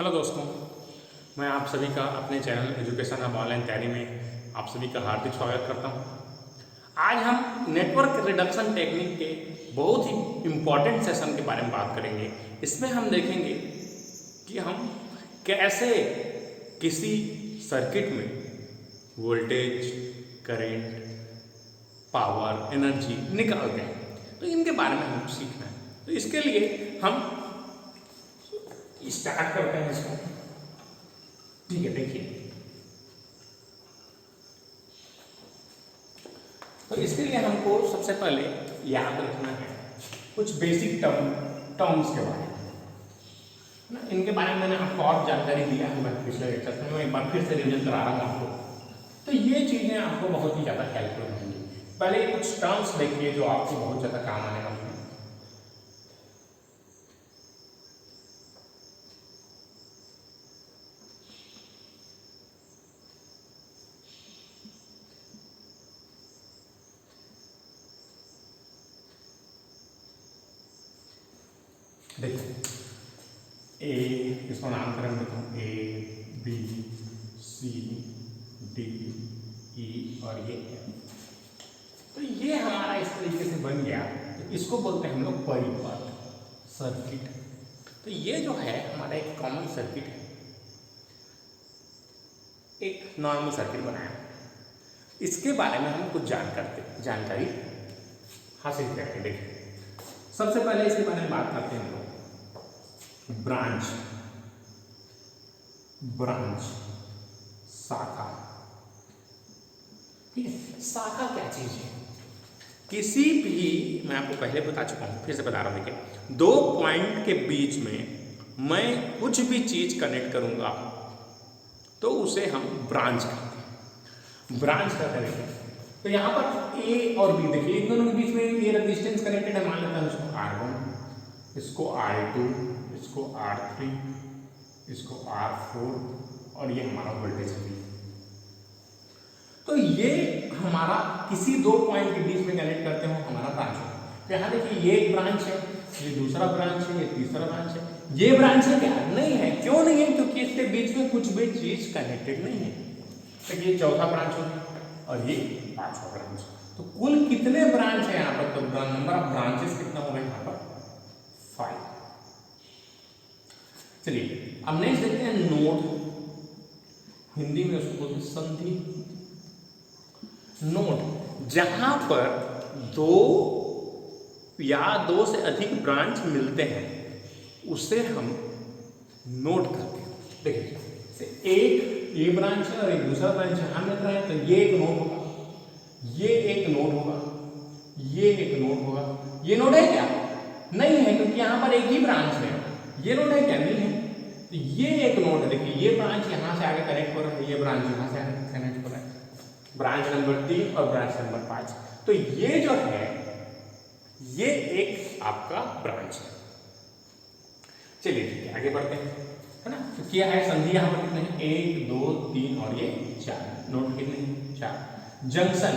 Hello दोस्तों, मैं आप सभी का अपने चैनल एजुकेशन हब ऑनलाइन तैयारी में आप सभी का हार्दिक स्वागत करता हूं। आज हम नेटवर्क रिडक्शन टेक्निक के बहुत ही इम्पॉर्टेंट सेशन के बारे में बात करेंगे। इसमें हम देखेंगे कि हम कैसे किसी सर्किट में वोल्टेज, करंट, पावर, एनर्जी निकालते हैं, तो इनके बारे में हमको सीखना है। तो इसके लिए हम स्टार्ट करते हैं इसको। ठीक है, देखिए, तो इसके लिए हमको सबसे पहले याद रखना है कुछ बेसिक टर्म्स के बारे में ना। इनके बारे में मैंने आपको और जानकारी दिया है मैं पिछले लेक्चर में, मैं एक बार फिर से रिवीजन करा रहा हूँ आपको। तो ये चीजें आपको बहुत ही ज्यादा हेल्पफुल होंगी। पहले कुछ टर्म्स देखिए जो आपको बहुत ज्यादा काम आने वाले हैं। देखो, ए, इसको नामकरण देता हूँ, ए बी सी डी ई और ये एफ। तो ये हमारा इस तरीके से बन गया। तो इसको बोलते हैं हम लोग परिपथ सर्किट। तो ये जो है हमारा एक कॉमन सर्किट है, एक नॉर्मल सर्किट बनाया। इसके बारे में हम कुछ जानकारी हासिल करते। देखिए, सबसे पहले इसके बारे में बात करते हैं हम लोग। ब्रांच शाखा। ठीक है, शाखा क्या चीज है? किसी भी, मैं आपको पहले बता चुका हूं, फिर से बता रहा हूं। देखिए, दो पॉइंट के बीच में मैं कुछ भी चीज कनेक्ट करूंगा तो उसे हम ब्रांच कहते हैं। ब्रांच कहते हैं। तो यहां पर ए और बी, देखिए इन दोनों के बीच में ये रेजिस्टेंस कनेक्टेड है। मान लेते हैं इसको R1, इसको R2, इसको R3, इसको R4 और ये हमारा वोल्टेज है। तो ये हमारा किसी दो पॉइंट के बीच में कनेक्ट करते हो हमारा ब्रांच है। तो यहाँ देखिए, ये एक ब्रांच है, ये दूसरा ब्रांच है, ये तीसरा ब्रांच है। ये ब्रांच है क्या? नहीं है। क्यों नहीं है? क्योंकि इसके बीच में कुछ भी चीज कनेक्टेड नहीं है। तो ये चौथा ब्रांच हो गया और ये पांचवा ब्रांच। तो कुल कितने ब्रांच है यहाँ पर? तो नंबर ऑफ ब्रांचेस कितना हो गया यहाँ पर? 5। चलिए, अब नेक्स्ट देखते हैं नोड। हिंदी में उसको बोलते हैं संधि। नोड जहां पर दो या दो से अधिक ब्रांच मिलते हैं उसे हम नोड कहते हैं। देखिए, एक ये ब्रांच है और एक दूसरा ब्रांच यहां मिल रहा है, तो ये एक नोड होगा, ये एक नोड होगा, ये एक नोड होगा। ये नोड है क्या? नहीं है, क्योंकि यहां पर एक ही ब्रांच है। ये नोड है क्या? नहीं है। तो ये एक नोड है। देखिए, ये ब्रांच यहां से आगे कनेक्ट हो रहा है, ये ब्रांच यहां से आगे कनेक्ट हो रहा है। ब्रांच नंबर 3 और ब्रांच नंबर 5। तो ये जो है ये एक आपका ब्रांच है। चलिए ठीक है, आगे बढ़ते हैं, है ना। तो क्या है संधि? यहां पर कितने हैं? 1 2 3 और ये 4 नोड। कितने हैं? 4। जंक्शन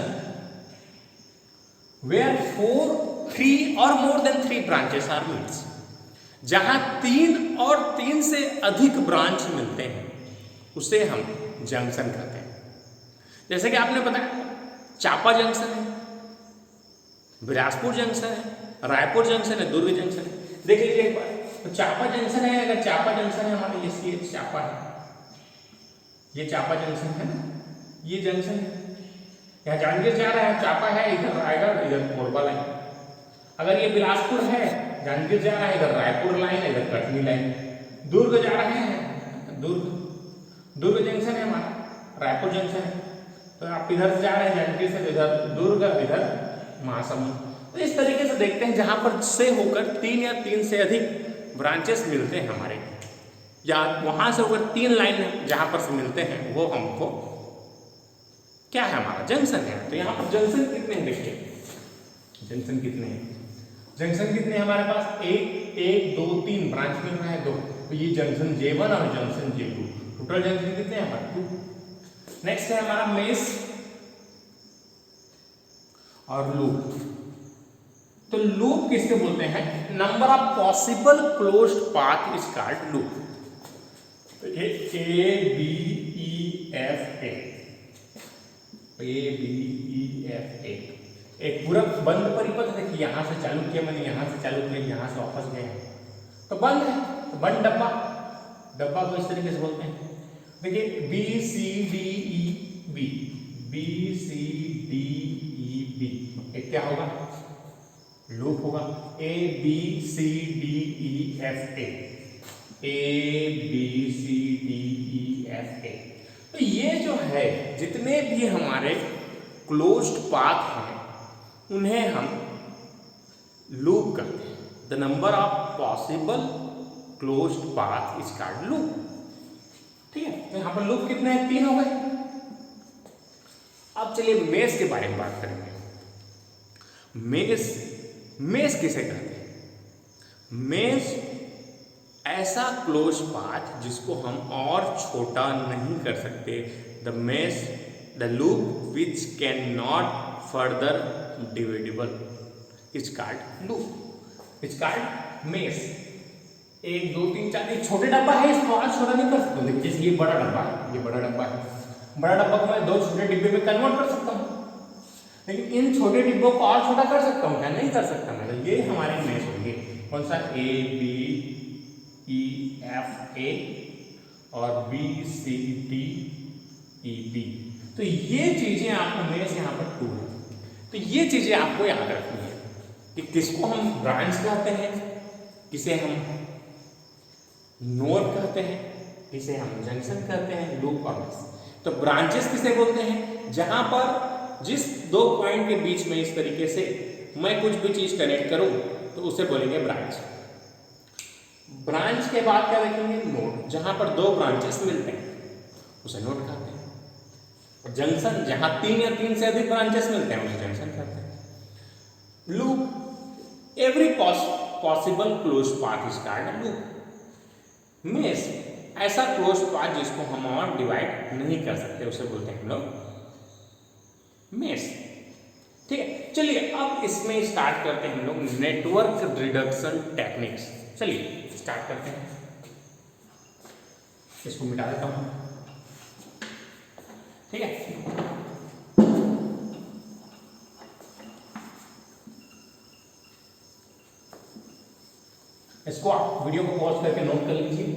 वेयर 3 और more than 3 branches are meets. जहां 3 और 3 से अधिक ब्रांच मिलते हैं उसे हम जंक्शन कहते हैं। जैसे कि आपने बताया, चापा जंक्शन है, बिलासपुर जंक्शन है, रायपुर जंक्शन है, दुर्ग जंक्शन है। देख लीजिए एक बार, तो चापा जंक्शन है। अगर चापा जंक्शन है हमारे, ये चापा है, ये चापा जंक्शन है ना, ये जंक्शन है। यहाँ जांजगीर जा रहा है, चापा है, इधर रायगढ़, इधर कोरबा लाइन। अगर ये बिलासपुर है, जांजगीर जा रहा है, इधर रायपुर लाइन, इधर कटनी लाइन। दुर्ग जा रहे हैं, दुर्ग जंक्शन है हमारा, रायपुर जंक्शन है। तो आप इधर से जा रहे हैं जांजगीर से, इधर दुर्ग, इधर महासमुंद। तो इस तरीके से देखते हैं जहां पर से होकर 3 या 3 से अधिक ब्रांचेस मिलते हैं हमारे, या वहां से होकर 3 लाइन जहां पर से मिलते हैं, वो हमको क्या है? हमारा जंक्शन है। तो यहाँ पर जंक्शन कितने हैं? देखिए, जंक्शन कितने हैं? जंक्शन कितने हैं हमारे पास? 1 2 3 ब्रांच मिल रहा है 2। तो ये जंक्शन J1 और जंक्शन J2। टोटल जंक्शन कितने हैं हमारे? 2। नेक्स्ट है हमारा मेश और लूप। तो लूप किसके बोलते हैं? Number of possible closed path is called loop. तो ये ABEFA, ABEFA एक पूरा बंद परिपथ। देखिए यहाँ से चालू किया मैंने, यहाँ से चालू किया, यहाँ से वापस गया तो बंद है, तो बंद डब्बा। डब्बा को इस तरीके से बोलते हैं। देखिए BCDEB, BCDEB एक क्या होगा, लूप होगा। ABCDEFA, ABCDEFA। तो ये जो है जितने भी हमारे क्लोज्ड पाथ हैं उन्हें हम लूप कहते हैं। The number of possible closed path is called loop. ठीक है, तो यहां पर लूप कितने हैं, 3 हो गए। अब चलिए मेश के बारे में बात करेंगे। मेश किसे कहते हैं? मेश ऐसा क्लोज पाथ जिसको हम और छोटा नहीं कर सकते। The mesh, the loop which can not further dividable is called loop, is called mesh. 1 2 3 4 एक छोटे डब्बा है, इसको और छोटा नहीं कर सकते। देखिए जैसे ये बड़ा डब्बा है, ये बड़ा डब्बा है, बड़ा डब्बा को मैं 2 छोटे डिब्बे में कन्वर्ट कर सकता हूँ, लेकिन इन छोटे डिब्बों को और छोटा कर सकता हूँ क्या? नहीं कर सकता मैं। तो ये हमारे मेश होंगे। कौन सा? ABEFA और BCDEB। तो ये चीजें आपको मेश यहाँ पर 2 है। तो ये चीजें आपको याद रखनी है कि किसको हम ब्रांच कहते हैं, किसे हम नोड कहते हैं, किसे हम जंक्शन कहते हैं, लूप और मेश। तो ब्रांचेस किसे बोलते हैं? जहां पर जिस 2 पॉइंट के बीच में इस तरीके से मैं कुछ भी चीज कनेक्ट करूं तो उसे बोलेंगे ब्रांच। ब्रांच के बाद क्या देखेंगे? नोड। जहां पर 2 ब्रांचेस मिलते हैं उसे नोड कहते हैं। जंक्शन जहां 3 या 3 से अधिक ब्रांचेस मिलते हैं उसे जंक्शन कहते हैं। Loop, every possible close path is called loop. Mesh, ऐसा क्लोज पाथ जिसको हम और डिवाइड नहीं कर सकते उसे बोलते हैं हम लोग मेश। ठीक है, चलिए अब इसमें स्टार्ट करते हैं हम लोग नेटवर्क रिडक्शन टेक्निक्स। चलिए स्टार्ट करते हैं। इसको मिटा देता हूं। ठीक है, इसको आप वीडियो को पॉज करके नोट कर लीजिए।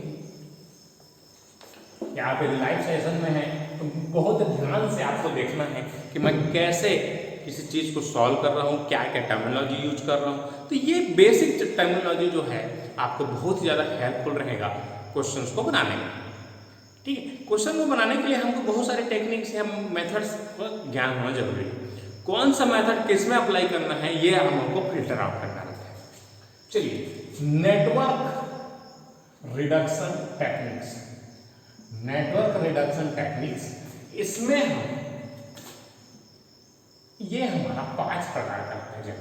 यहाँ पे लाइव सेशन में है तो बहुत ध्यान से आपको देखना है कि मैं कैसे किसी चीज को सॉल्व कर रहा हूँ, क्या क्या टर्मिनोलॉजी यूज कर रहा हूँ। तो ये बेसिक टर्मिनोलॉजी जो है आपको बहुत ज़्यादा हेल्पफुल रहेगा क्वेश्चंस को बनाने में। ठीक है, क्वेश्चन को बनाने के लिए हमको बहुत सारे टेक्निक्स या मेथड्स का ज्ञान होना जरूरी है। कौन सा मेथड किस में अप्लाई करना है ये हमको फिल्टर आउट करना रहता है। चलिए, network reduction techniques, network reduction techniques, इसमें हम ये हमारा 5 प्रकार का है।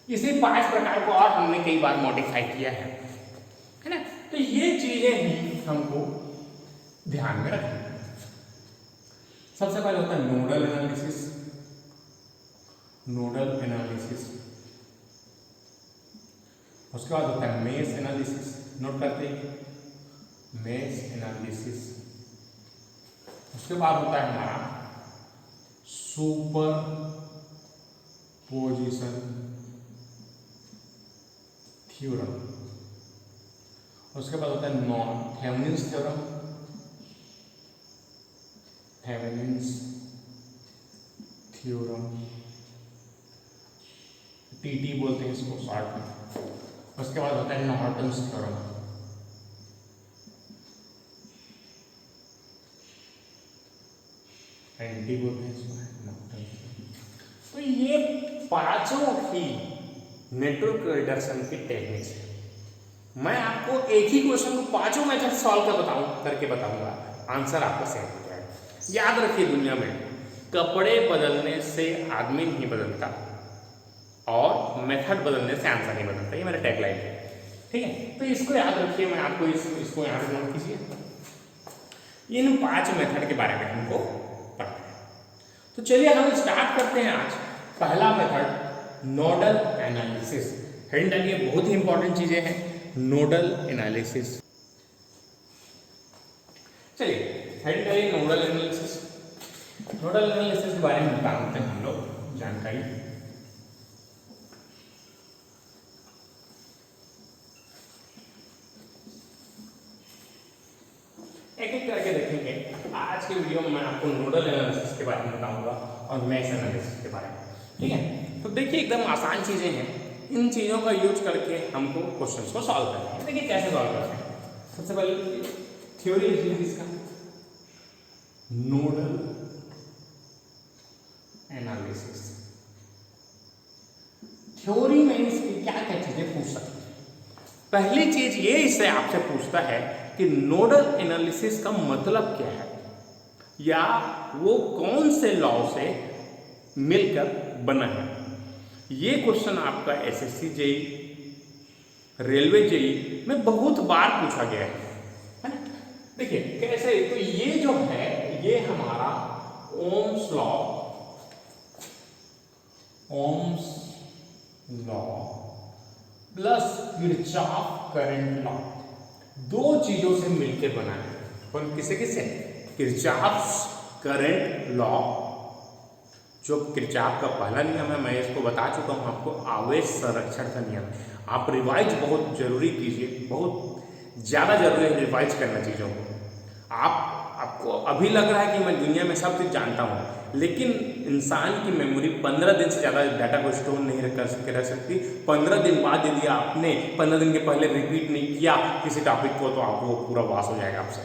इसी 5 प्रकार को और हमने कई बार मॉडिफाई किया है ना। तो ये चीजें ही हमको ध्यान में रखनी है। सबसे पहले होता है नोडल एनालिसिस। नोडल एनालिसिस, उसके बाद होता है मेश एनालिसिस। नोट करते हैं, मेश एनालिसिस। उसके बाद होता है हमारा सुपर पोजिशन थ्योरम। उसके बाद होता है Thevenin's theorem, Thevenin's theorem, TT बोलते हैं इसको शॉर्ट में। उसके बाद होता है नॉर्टन्स थ्योरम। एंटी बोलते हैं इसको नॉर्टन्स। तो ये 5 ही नेटवर्क रिडक्शन की टेक्निक्स है। मैं आपको एक ही क्वेश्चन को 5 मेथड सॉल्व करके बताऊंगा, आंसर आपका सेम हो जाएगा। याद रखिए, दुनिया में कपड़े बदलने से आदमी नहीं बदलता और मेथड बदलने से आंसर नहीं बदलता। ये मेरा टैगलाइन है। ठीक है, तो इसको याद रखिए। मैं आपको इसको यहाँ से नोट कीजिए। इन 5 मेथड के बारे में हमको पढ़ना है। तो चलिए हम स्टार्ट करते हैं आज। पहला मेथड नोडल एनालिसिस। हेडिंग डालिए, बहुत ही इंपॉर्टेंट चीजें हैं। Nodal analysis. हेड करिए नोडल एनालिसिस। नोडल एनालिसिस के बारे में बताते हैं हम लोग जानकारी। एक एक करके देखेंगे। आज के वीडियो में मैं आपको नोडल एनालिसिस के बारे में बताऊंगा और मैश एनालिसिस के बारे में। ठीक है, तो देखिए एकदम आसान चीजें हैं। इन चीजों का यूज करके हमको क्वेश्चंस को सॉल्व करना है। देखिए कैसे सॉल्व करते हैं। सबसे पहले थ्योरी लिख लीजिए इसका, नोडल एनालिसिस। थ्योरी में इसकी क्या क्या चीजें पूछ सकते हैं। पहली चीज ये इससे आपसे पूछता है कि नोडल एनालिसिस का मतलब क्या है, या वो कौन से लॉ से मिलकर बना है। ये क्वेश्चन आपका एसएससी जेई, रेलवे जेई में बहुत बार पूछा गया है ना। देखिए कैसे, तो ये जो है ये हमारा Ohm's law, Ohm's law plus Kirchhoff current law, दो चीजों से मिलकर बना है। कौन किसे किसे, किरचॉफ करंट लॉ, जो किरचॉफ का पहला नियम है, मैं इसको बता चुका हूं आपको, आवेश संरक्षण का नियम। आप रिवाइज बहुत जरूरी कीजिए, बहुत ज्यादा जरूरी है रिवाइज करना चीजों को। आपको अभी लग रहा है कि मैं दुनिया में सब कुछ जानता हूं, लेकिन इंसान की मेमोरी 15 दिन से ज्यादा डाटा को स्टोर नहीं रह सकती। 15 दिन बाद यदि आपने 15 दिन के पहले रिपीट नहीं किया किसी टॉपिक को, तो आपको पूरा वास हो जाएगा आपसे।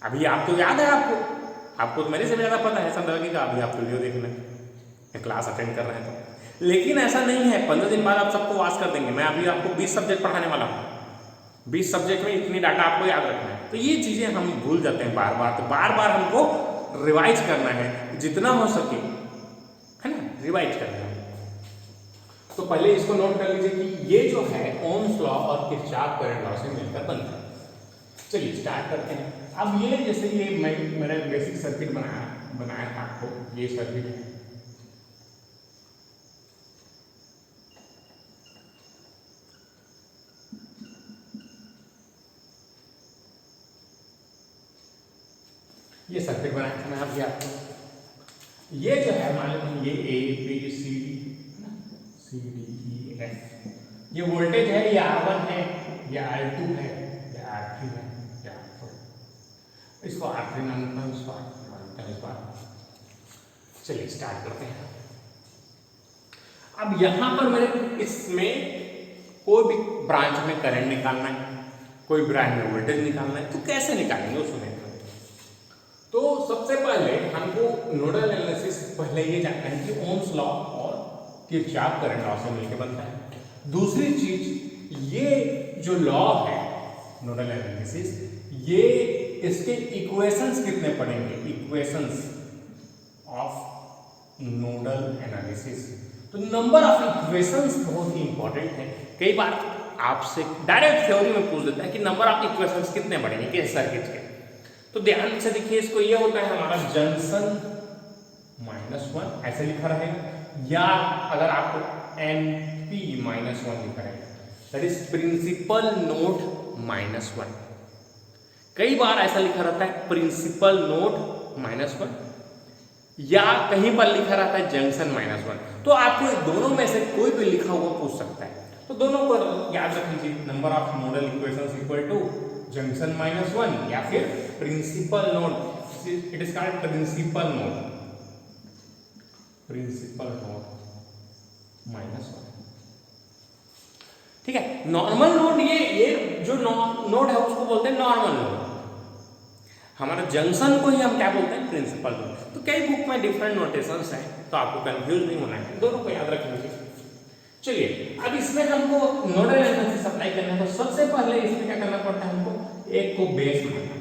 अभी आपको याद है, आपको तो मेरे से ज्यादा पता है, सब लगेगा अभी आप वीडियो देख रहे हैं, क्लास अटेंड कर रहे हैं तो। लेकिन ऐसा नहीं है, 15 दिन बाद आप सबको वास कर देंगे। मैं अभी आपको 20 सब्जेक्ट पढ़ाने वाला हूँ, 20 सब्जेक्ट में इतनी डाटा आपको याद रखना है। तो ये चीजें हम भूल जाते हैं बार बार, तो बार बार हमको रिवाइज करना है जितना हो सके, है ना, रिवाइज करना है। तो पहले इसको नोट कर लीजिए कि ये जो है ओम्स लॉ और किरचॉफ करंट लॉ से मिलकर बनता है। चलिए स्टार्ट करते हैं। अब ये जैसे ये मैंने बेसिक सर्किट बनाया था आपको, ये सर्किट है। ये सर्किट बनाया था मैं अभी आपको। ये जो है मान लीजिए ये A B C D E F, ये वोल्टेज है, ये R1 है, ये R2 है, ये R3 है, ये R4। इसको R3 मानता हूँ, इसको R4 मानता हूँ, इसको। चलिए स्टार्ट करते हैं। अब यहां पर मेरे इसमें कोई भी ब्रांच में करंट निकालना है, कोई ब्रांच में वोल्टेज निकालना है, तो कैसे निकालेंगे उसमें। तो सबसे पहले हमको नोडल एनालिसिस पहले ये जानना है कि ओम्स लॉ और किरचॉफ करंट लॉ से मिलकर बनता है। दूसरी चीज, ये जो लॉ है नोडल एनालिसिस, ये इसके इक्वेशंस कितने पढ़ेंगे, इक्वेशंस ऑफ नोडल एनालिसिस। तो नंबर ऑफ इक्वेशंस बहुत ही इंपॉर्टेंट है। कई बार आपसे डायरेक्ट थ्योरी में पूछ देता है कि नंबर ऑफ इक्वेशंस कितने पढ़ेंगे किस सर्किट के। तो ध्यान से देखिए, इसको ये होता है हमारा जंक्शन -1 ऐसे लिखा रहेगा, या अगर आपको NP -1 लिखा रहेगा, दैट इज प्रिंसिपल नोड -1। कई बार ऐसा लिखा रहता है प्रिंसिपल नोड -1, या कहीं पर लिखा रहता है जंक्शन -1। तो आपको दोनों में से कोई भी लिखा हुआ पूछ सकता है, तो दोनों को याद रख लीजिए। Number of nodal equations equal to junction -1 या फिर principal node, it is called principal node, principal node -1। ठीक है, नॉर्मल नोड, ये जो नोड है उसको बोलते हैं नॉर्मल नोड। हमारा जंक्शन को ही हम क्या बोलते हैं, प्रिंसिपल नोड। तो कई बुक में डिफरेंट नोटेशंस हैं, तो आपको कंफ्यूज नहीं होना है, दोनों को याद रख लीजिए। चलिए अब इसमें हमको नोडल एनालिसिस अप्लाई करना है, तो सबसे पहले इसमें क्या करना पड़ता है, हमको एक को बेस मानना है,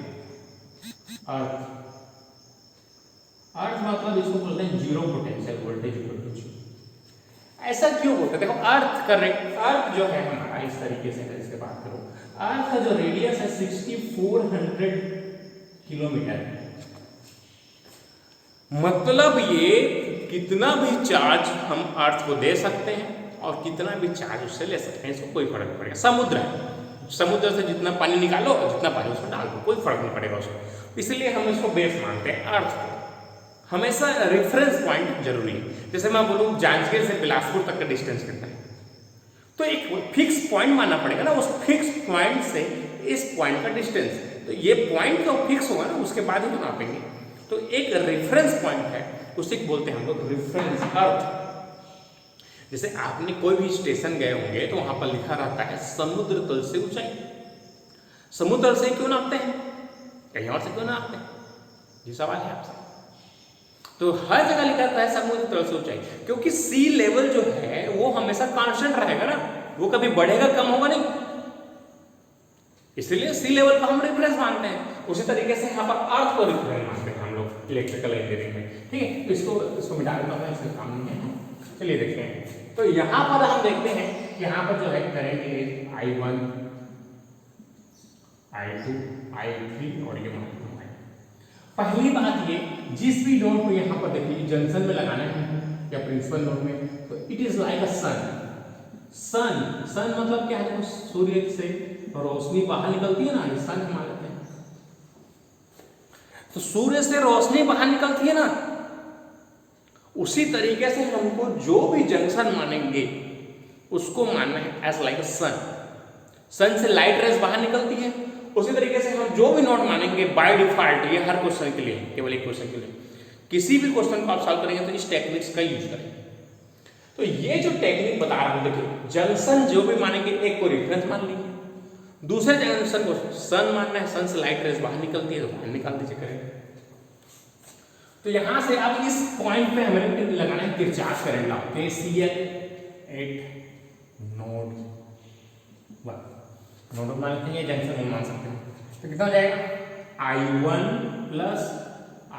अर्थ मतलब इसको बोलते हैं zero potential voltage equal to 0। ऐसा क्यों होता है, देखो अर्थ जो है हमारा इस तरीके से है, इसके बात करो, अर्थ का जो रेडियस है 6400 किलोमीटर, मतलब ये कितना भी चार्ज हम अर्थ को दे सकते हैं और कितना भी चार्ज उससे ले सकते हैं, इसको कोई फर्क नहीं पड़ेगा। समुद्र है, समुद्र से जितना पानी निकालो और जितना पानी उसमें डाल दो, कोई फर्क नहीं पड़ेगा उसको। इसलिए हम इसको बेस मानते हैं अर्थ को। हमेशा रेफरेंस पॉइंट जरूरी है। जैसे मैं बोलूँ जांजगीर से बिलासपुर तक का डिस्टेंस कितना है, तो एक फिक्स पॉइंट मानना पड़ेगा ना, उस फिक्स पॉइंट से इस पॉइंट का डिस्टेंस। तो ये पॉइंट तो फिक्स होगा ना, उसके बाद ही तो नापेंगे। तो एक रेफरेंस पॉइंट है, उसे बोलते हैं हम लोग रेफरेंस अर्थ। जैसे आपने कोई भी स्टेशन गए होंगे तो वहां पर लिखा रहता है समुद्र तल से ऊंचाई। समुद्र से क्यों नापते हैं, कहीं और से क्यों नापते हैं, ये सवाल है आपसे। तो हर जगह लिखा रहता है समुद्र तल से ऊंचाई, क्योंकि सी लेवल जो है वो हमेशा कांस्टेंट रहेगा ना, वो कभी बढ़ेगा कम होगा नहीं, इसलिए सी लेवल को हम रेफरेंस मानते हैं। उसी तरीके से यहाँ पर अर्थ को रेफरेंस मानते हैं हम लोग इलेक्ट्रिकल इंजीनियरिंग में। ठीक है, इसको मिटा देता हूँ, इसका काम नहीं है। चलिए देखते हैं। तो यहाँ पर हम देखते हैं कि यहाँ पर जो है current is I1, I2, I3 और ये महत्वपूर्ण है। पहली बात ये, जिस भी नोड को यहाँ पर देखिए जंक्शन में लगाना है या प्रिंसिपल नोड में, तो इट इज लाइक अ सन मतलब क्या है, सूर्य से रोशनी बाहर निकलती है ना, ये सन हम मानते हैं। तो सूर्य से रोशनी बाहर निकलती है ना, उसी तरीके से हमको जो भी जंक्शन मानेंगे उसको मानना है एज लाइक सन से लाइट रेज बाहर निकलती है। उसी तरीके से हम जो भी नोड मानेंगे बाय डिफॉल्ट, ये हर क्वेश्चन के लिए, केवल एक क्वेश्चन के लिए, किसी भी क्वेश्चन को आप सॉल्व करेंगे तो इस टेक्निक्स का यूज करेंगे। तो ये जो टेक्निक बता रहा हूं, देखिए जंक्शन जो भी मानेंगे, एक को रेफरेंस मान लीजिए, दूसरे जंक्शन को सन मानना है, सन से लाइट रेज बाहर निकलती है तो बाहर निकाल दीजिए करेंगे। तो यहां से अब इस पॉइंट पे हमें लगाना है Kirchhoff current law, KCL eight node 1। Node मान लेते हैं, जंक्शन नहीं मान सकते हैं, तो कितना हो जाएगा I1 plus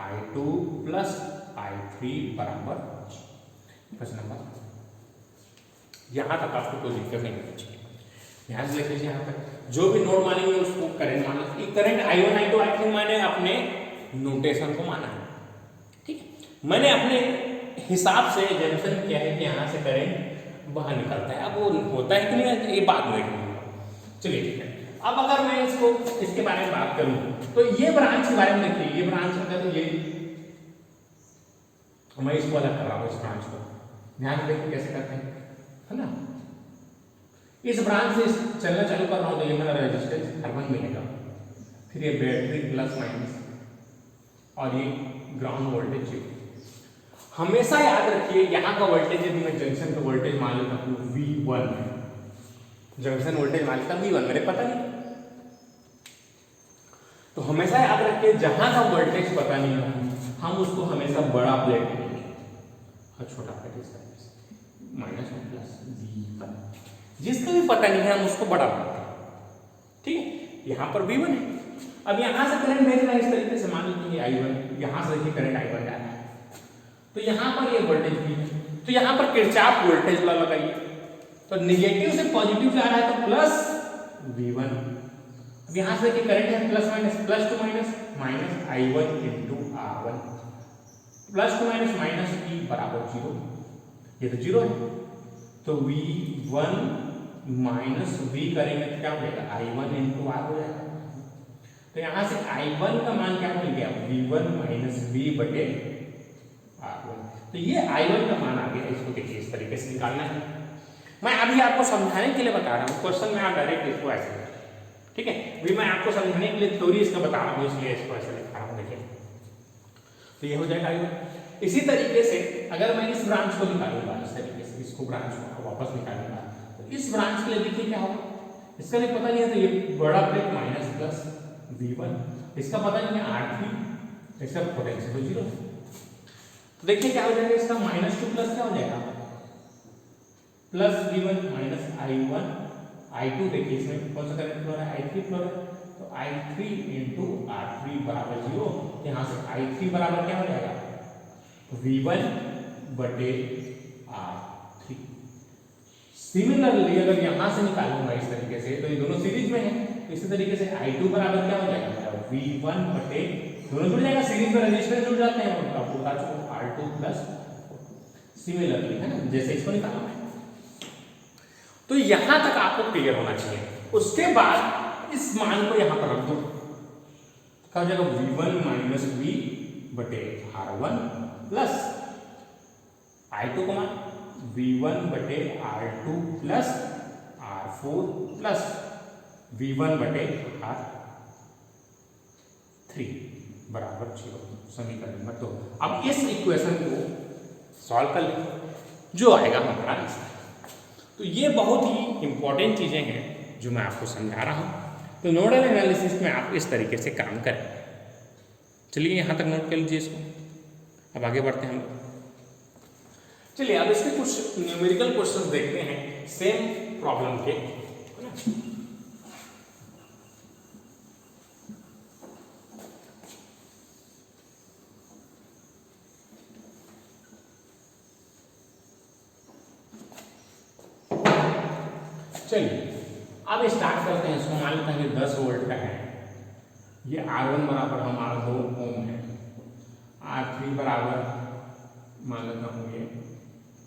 I2 plus I3 बराबर क्वेश्चन नंबर। यहां तक आपको कोई दिक्कत नहीं होनी चाहिए। ध्यान से लिख लीजिए, यहां तक जो भी नोड मानेंगे उसको करंट मान लीजिए। करंट I1 I2 I3 मैंने अपने नोटेशन को माना है, ठीक है। मैंने अपने हिसाब से जंक्शन किया है कि यहाँ से करंट बाहर निकलता है। अब वो होता है कि नहीं, ये बात में देखेंगे। चलिए ठीक है। अब अगर मैं इसके बारे में बात करूं तो ये ब्रांच के बारे में देखिए, ये ब्रांच अगर ये मैं इसको अलग कर रहा हूँ, इस ब्रांच को ध्यान से देखिए कैसे करते हैं, है ना। इस ब्रांच से चलना चालू कर रहा हूँ तो ये मेरा रेजिस्टेंस R1 मिलेगा, फिर ये बैटरी प्लस माइनस और ये ग्राउंड वोल्टेज है। हमेशा याद रखिए यहाँ का वोल्टेज यदि मैं जंक्शन का वोल्टेज मान लेता हूँ V1, जंक्शन वोल्टेज मान लेता V1, मेरे पता नहीं। तो हमेशा याद रखिए जहां का वोल्टेज पता नहीं है हम उसको हमेशा बड़ा प्लेट लेंगे और छोटा प्लेट इस तरह से -1 प्लस V1। जिसका भी पता नहीं है हम उसको बड़ा बनाते हैं, ठीक है। यहाँ पर V1 है। अब यहाँ से करंट भेजना है इस तरीके से, मान लीजिए I1, यहाँ से देखिए करंट I1 जा रहा है, तो यहाँ पर ये वोल्टेज भी है, तो यहाँ पर किरचॉफ वोल्टेज लॉ लगाइए। तो निगेटिव से पॉजिटिव जा रहा है तो प्लस V1। अब यहाँ से देखिए करंट है plus minus, plus two minus minus I1 into R1, plus two minus minus E बराबर 0, ये तो 0 है। तो V1 माइनस V करेंगे तो क्या हो जाएगा, I1 इंटू R हो जाएगा। तो यहाँ से I1 का मान क्या मिल गया, V1 माइनस V बटे R1। तो ये I1 का मान आ गया। इसको देखिए इस तरीके से निकालना है। मैं अभी आपको समझाने के लिए बता रहा हूँ, क्वेश्चन में आप डायरेक्ट इसको ऐसे करें, ठीक है। अभी मैं आपको समझाने के लिए थ्योरी इसका बता रहा हूँ, इसलिए इसको ऐसे लिखा रहा हूँ, देखिए। तो ये हो जाएगा I1। इसी तरीके से अगर मैं इस ब्रांच को निकालूंगा, इस तरीके से इसको ब्रांच को वापस निकालूंगा, तो इस ब्रांच के लिए देखिए क्या होगा, इसका भी पता नहीं है तो ये बड़ा प्लेट माइनस प्लस V1, इसका पता नहीं है R3, इसका पोटेंशियल तो 0 है। तो देखिए क्या हो जाएगा, इसका -2 प्लस क्या हो जाएगा, plus V1 minus I1 I2। देखिए इसमें कौन सा करंट फ्लो है, I3 फ्लो है, तो I3 इंटू R3 बराबर 0। यहाँ से I3 बराबर क्या हो जाएगा, V1 बटे R3। सिमिलरली अगर यहाँ से निकालूंगा इस तरीके से तो ये दोनों सीरीज में है, इसी तरीके से I2 बराबर क्या हो जाएगा, V1 बटे, दोनों जुड़ जाएगा, सीरीज में रेजिस्टेंस जुड़ जाते हैं, और आपको बता चुका R2 प्लस सिमिलरली, है ना, जैसे इसको निकाला है। तो यहां तक आपको क्लियर होना चाहिए। उसके बाद इस मान को यहां पर रख दो, क्या हो जाएगा V1 माइनस V बटे R1 प्लस I2 को मान V1 बटे R2 plus R4 plus V1 बटे R3 बराबर 0, समीकरण नंबर 2। अब इस इक्वेशन को सॉल्व कर लें, जो आएगा हमारा आंसर। तो ये बहुत ही इंपॉर्टेंट चीजें हैं जो मैं आपको समझा रहा हूं। तो नोडल एनालिसिस में आप इस तरीके से काम करें। चलिए यहां तक नोट कर लीजिए इसको, अब आगे बढ़ते हैं हम। चलिए अब इसके कुछ न्यूमेरिकल क्वेश्चंस देखते हैं सेम प्रॉब्लम के। चलिए अब स्टार्ट करते हैं इसको। मान लेते हैं 10 वोल्ट का है, ये R1 बराबर हमारा 2 ओम है, R3 बराबर मान लेता हूँ ये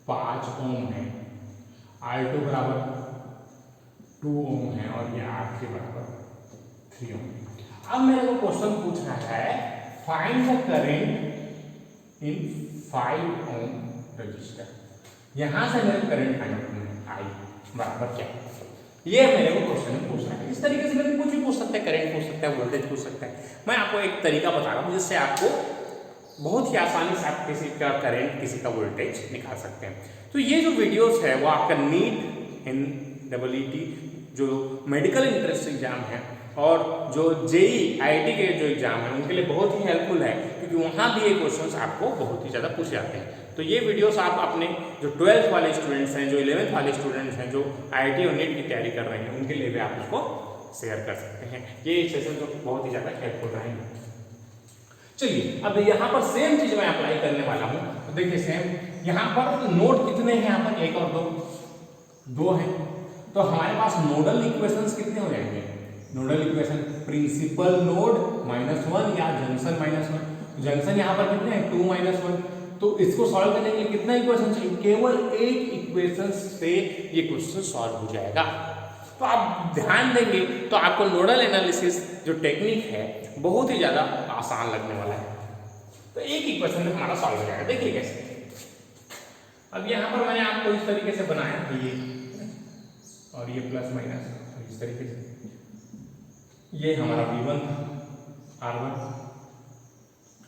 5 ओम है, R2 बराबर 2 ओम है और ये R3 बराबर 3 ओम है। अब मेरे को क्वेश्चन पूछ रहा है find the current in 5 ohm resistor. यहां से मेरे करंट फाइंड करना है, I बराबर क्या, ये मेरे को क्वेश्चन में पूछ रहा है। इस तरीके से मेरे को कुछ भी पूछ सकता है, करंट पूछ सकता है, वोल्टेज पूछ सकता है। मैं आपको एक तरीका बता रहा हूँ जिससे आपको बहुत ही आसानी से आप किसी का करंट किसी का वोल्टेज निकाल सकते हैं। तो ये जो वीडियोस है वो आपका नीट NEET जो मेडिकल एंट्रेंस एग्जाम है और जो JEE IIT के जो एग्जाम है उनके लिए बहुत ही हेल्पफुल है, क्योंकि वहाँ भी ये क्वेश्चंस आपको बहुत ही ज़्यादा पूछे जाते हैं। तो ये वीडियोस आप अपने जो 12th वाले स्टूडेंट्स हैं, जो 11th वाले स्टूडेंट्स हैं, जो IIT और NEET की तैयारी कर रहे हैं, उनके लिए भी आप उसको शेयर कर सकते हैं। ये सेशन तो बहुत ही ज़्यादा हेल्पफुल रहेंगे। चलिए अब यहाँ पर सेम चीज़ मैं अप्लाई करने वाला हूँ। तो देखिए सेम यहाँ पर नोड कितने हैं, यहाँ पर 1 और 2 हैं। तो हमारे पास नोडल इक्वेशंस कितने हो जाएंगे, नोडल इक्वेशन प्रिंसिपल नोड -1 या जंक्शन -1। जंक्शन यहाँ पर कितने हैं 2 -1। तो इसको सॉल्व करने के लिए कितना इक्वेशन चाहिए, केवल एक इक्वेशन से ये क्वेश्चन सॉल्व हो जाएगा। तो आप ध्यान देंगे तो आपको नोडल एनालिसिस जो टेक्निक है बहुत ही ज़्यादा आसान लगने वाला है। तो एक इक्वेशन में हमारा सॉल्व हो जाएगा। देखिए कैसे, अब यहाँ पर मैंने आपको इस तरीके से बनाया है ये, और ये प्लस माइनस इस तरीके से, ये हमारा V1 R1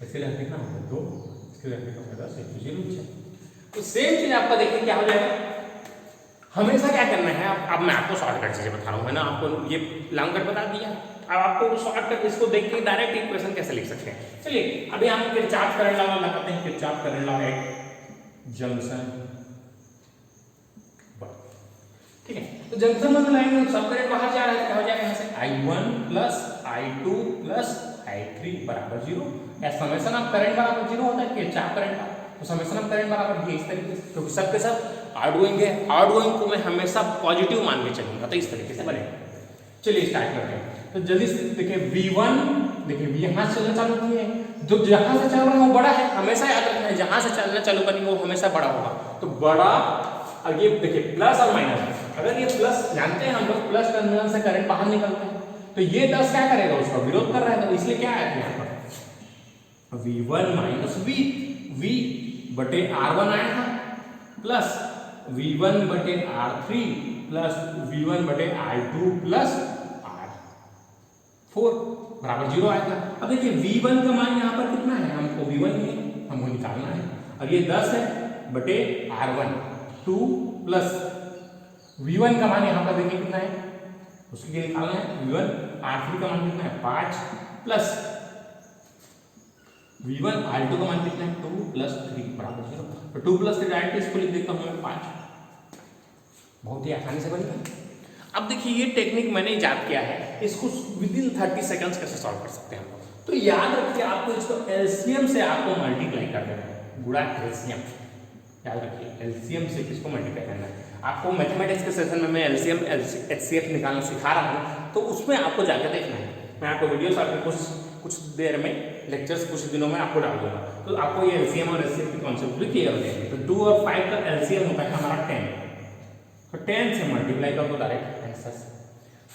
ऐसे रहते ना होगा 2, इसके रहते का फायदा 0। तो सेम चीज आपका देखिए क्या हो जाएगा। हमेशा क्या करना है, अब मैं आपको शॉर्टकट चीजें बता रहा हूँ, है ना, आपको ये लॉन्ग कट बता दिया, अब आपको शॉर्टकट इसको देख के डायरेक्ट इक्वेशन कैसे लिख सकते हैं। चलिए अभी हम किरचॉफ करंट लॉ लगाते हैं। Kirchhoff current law at junction, ठीक है। तो जंक्शन में लाएंगे सब करंट बाहर जा रहा है, क्या हो जाएगा यहाँ से I1 plus I2 plus I3 बराबर 0। या समेशन ऑफ करंट बराबर 0 होता है किरचॉफ करंट का। तो समेशन ऑफ करंट बराबर ये इस तरीके से, क्योंकि सब के सब आउटगोइंग है, आउटगोइंग को मैं हमेशा पॉजिटिव मान के चलूंगा, तो इस तरीके से बनेगा। चलिए स्टार्ट करते हैं। तो जल्दी से देखिए V1, देखिए यहाँ से चलना चालू किए हैं, जो जहां से चल रहा है वो बड़ा है, हमेशा याद रखना है जहां से चलना चालू करेंगे वो हमेशा बड़ा होगा। तो बड़ा, और ये देखिए प्लस और माइनस, अगर ये प्लस जानते हैं हम लोग प्लस टर्मिनल से करंट बाहर निकलता है, तो ये 10 क्या करेगा, उसका विरोध कर रहा है, तो इसलिए क्या आया यहाँ पर V1 माइनस V बटे R1 आया था, प्लस V1 बटे R3 प्लस V1 बटे R2 प्लस R4 बराबर 0 आया था। अब देखिए V1 का मान यहाँ पर कितना है, हमको V1 ही हमको निकालना है, और ये 10 है बटे R1 2 प्लस V1 का मान यहाँ पर देखिए कितना है, उसके लिए निकालना है V1। R3 का मान कितना है 5 प्लस V1, R2 का मान कितना है 2 प्लस 3 बराबर 0। तो 2 प्लस 3 डायरेक्ट इसको लिख देता हूँ मैं 5, बहुत ही आसानी से बनेगा। अब देखिए ये टेक्निक मैंने इजाद किया है, इसको विदिन 30 सेकंड्स कैसे सॉल्व कर सकते हैं हम लोग। तो याद रखिए आपको इसको एलसीएम से आपको मल्टीप्लाई कर देना है, गुणा एलसीएम, याद रखिए एलसीएम से किसको मल्टीप्लाई करना है। आपको मैथमेटिक्स के सेशन में मैं एलसीएम एचसीएफ निकालना सिखा रहा हूँ, तो उसमें आपको जाकर देखना है। मैं आपको वीडियोस आपको कुछ देर में लेक्चर्स कुछ दिनों में आपको डाल दूंगा, तो आपको ये एलसीएम और एचसीएफ के कॉन्सेप्ट भी क्लियर हो जाएंगे। तो 2 और 5 का एलसीएम होता है हमारा 10, तो 10 से मल्टीप्लाई कर दो डायरेक्ट आंसर से।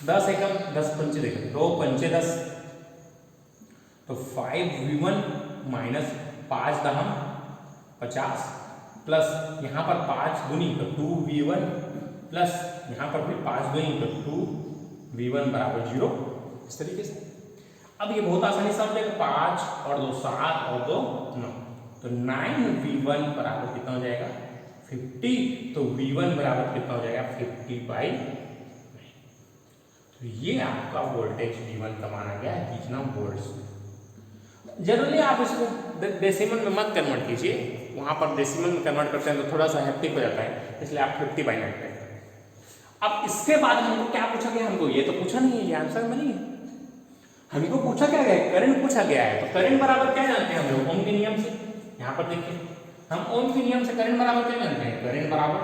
10 एकम 10 पंचे देखो, 2 पंचे 10, तो 5v1 माइनस 5 दहम 50 प्लस यहाँ पर 5 दूनी तो 2v1 प्लस यहाँ पर भी 5 दूनी तो 2v1 बराबर 0। इस तरीके से अब ये बहुत आसानी से समझ जाएगा, 5 और 2 7 और 2 9, तो 9v1 बराबर कितना हो जाएगा 50, तो v1 बराबर कितना हो जाएगा 50/9। तो ये आपका वोल्टेज v1 का माना गया है कितना वोल्ट्स। जनरली आप इसको डेसिमल में मत कन्वर्ट कीजिए, वहाँ पर डेसिमल में कन्वर्ट करते हैं तो थोड़ा सा हेक्टिक हो जाता है, इसलिए आप 50/9 करें। अब इसके बाद हमको क्या पूछा गया, हमको ये तो पूछा नहीं है, ये आंसर में नहीं है, हमको पूछा क्या गया, करंट पूछा गया है। तो करंट बराबर क्या जानते हैं हम लोग ओम के नियम से, यहाँ पर देखिए हम ओम के नियम से करंट बराबर क्या जानते हैं, करंट बराबर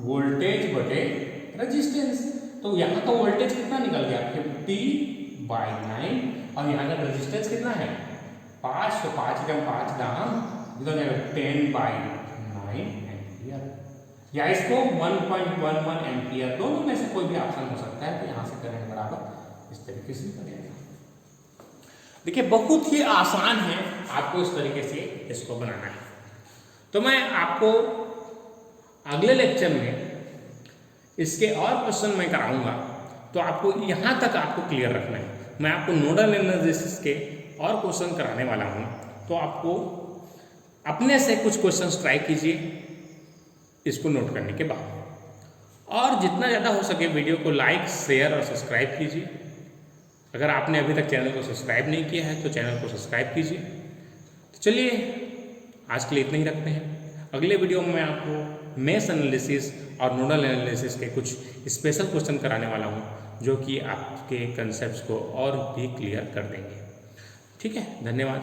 वोल्टेज बटे रेजिस्टेंस। तो यहाँ का वोल्टेज कितना निकल गया 50/9 और यहाँ का रेजिस्टेंस कितना है 5, तो 5 एकम 5 दहम 10/9 एम्पियर, या इसको 1.11 एम्पियर, दोनों में से कोई भी ऑप्शन हो सकता है। तो यहाँ से करंट बराबर इस तरीके से निकल जाएगा। देखिए बहुत ही आसान है, आपको इस तरीके से इसको बनाना है। तो मैं आपको अगले लेक्चर में इसके और क्वेश्चन मैं कराऊंगा, तो आपको यहाँ तक आपको क्लियर रखना है। मैं आपको नोडल एनालिसिस के और क्वेश्चन कराने वाला हूँ, तो आपको अपने से कुछ क्वेश्चन ट्राई कीजिए इसको नोट करने के बाद, और जितना ज़्यादा हो सके वीडियो को लाइक शेयर और सब्सक्राइब कीजिए। अगर आपने अभी तक चैनल को सब्सक्राइब नहीं किया है तो चैनल को सब्सक्राइब कीजिए। तो चलिए आज के लिए इतना ही रखते हैं। अगले वीडियो में मैं आपको मेश एनालिसिस और नोडल एनालिसिस के कुछ स्पेशल क्वेश्चन कराने वाला हूँ, जो कि आपके कंसेप्ट्स को और भी क्लियर कर देंगे। ठीक है, धन्यवाद।